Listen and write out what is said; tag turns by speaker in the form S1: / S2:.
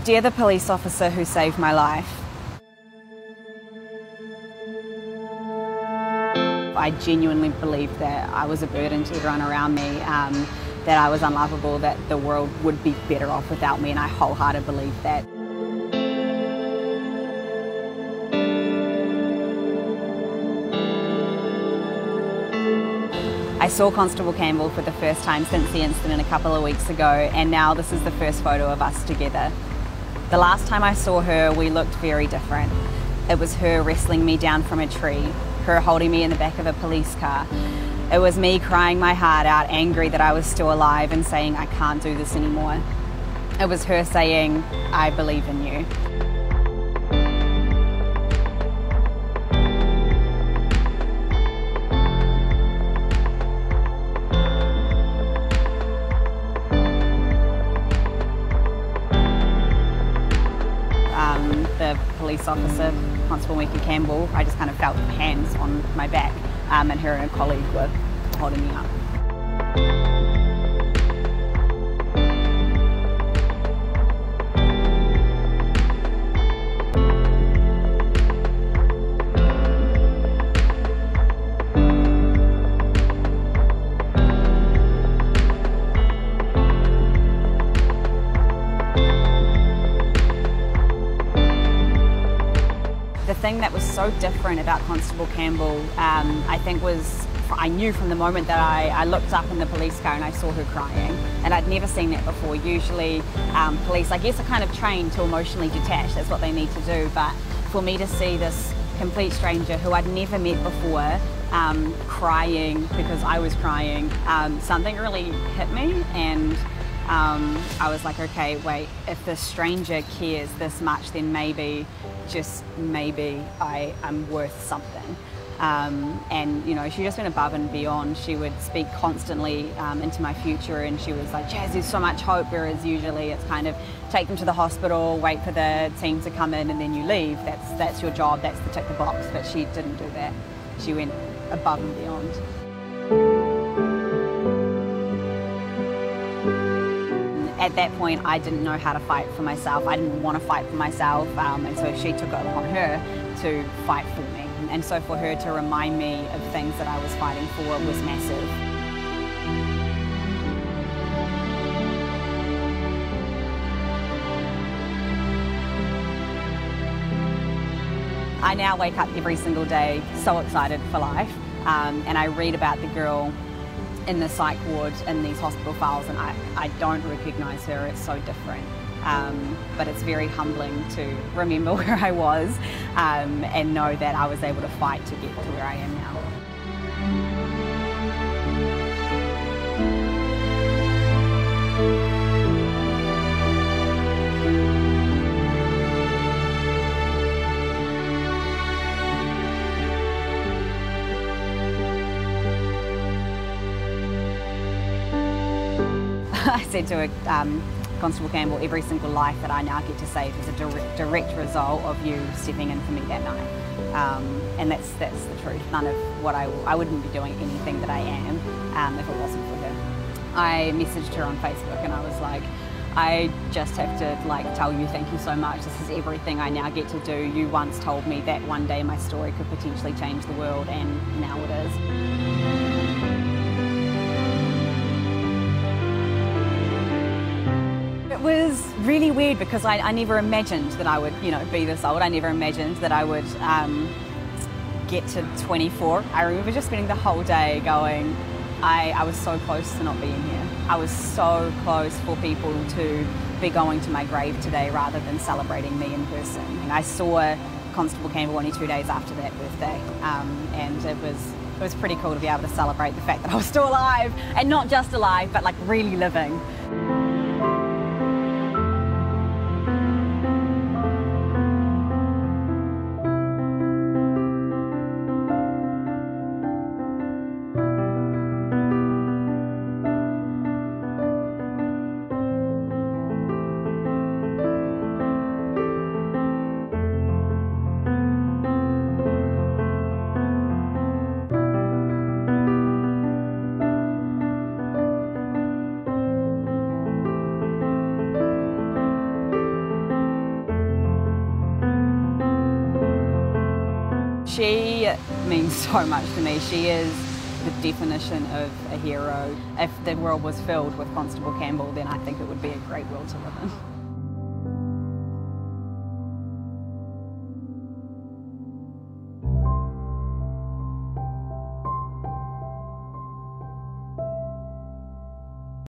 S1: Dear the police officer who saved my life, I genuinely believed that I was a burden to everyone around me, that I was unlovable, that the world would be better off without me, and I wholeheartedly believed that. I saw Constable Campbell for the first time since the incident a couple of weeks ago, and now this is the first photo of us together. The last time I saw her, we looked very different. It was her wrestling me down from a tree, her holding me in the back of a police car. It was me crying my heart out, angry that I was still alive and saying I can't do this anymore. It was her saying, I believe in you. The police officer, Constable Mika Campbell, I just kind of felt hands on my back, and her and her colleague were holding me up. The thing that was so different about Constable Campbell, I think was, I knew from the moment that I looked up in the police car and I saw her crying, and I'd never seen that before. Usually police, I guess, are kind of trained to emotionally detach, that's what they need to do, but for me to see this complete stranger who I'd never met before crying because I was crying, something really hit me, and I was like, okay, wait, if this stranger cares this much, then maybe, just maybe, I am worth something. And you know, she just went above and beyond. She would speak constantly into my future, and she was like, Jazz, there's so much hope, whereas usually it's kind of take them to the hospital, wait for the team to come in, and then you leave. That's your job, that's the tick the box. But she didn't do that. She went above and beyond. At that point, I didn't know how to fight for myself. I didn't want to fight for myself, and so she took it upon her to fight for me. And so for her to remind me of things that I was fighting for was massive. I now wake up every single day so excited for life, and I read about the girl in the psych ward in these hospital files, and I don't recognise her. It's so different, but it's very humbling to remember where I was and know that I was able to fight to get to where I am now. I said to Constable Campbell, every single life that I now get to save is a direct result of you stepping in for me that night. And that's the truth. None of what I wouldn't be doing anything that I am if it wasn't for her. I messaged her on Facebook and I was like, I just have to tell you thank you so much. This is everything I now get to do. You once told me that one day my story could potentially change the world, and now it is. It was really weird because I never imagined that I would, be this old. I never imagined that I would get to 24. I remember just spending the whole day going, I was so close to not being here. I was so close for people to be going to my grave today rather than celebrating me in person. And I saw Constable Campbell only 2 days after that birthday, and it was pretty cool to be able to celebrate the fact that I was still alive, and not just alive, but really living. She means so much to me. She is the definition of a hero. If the world was filled with Constable Campbell, then I think it would be a great world to live in.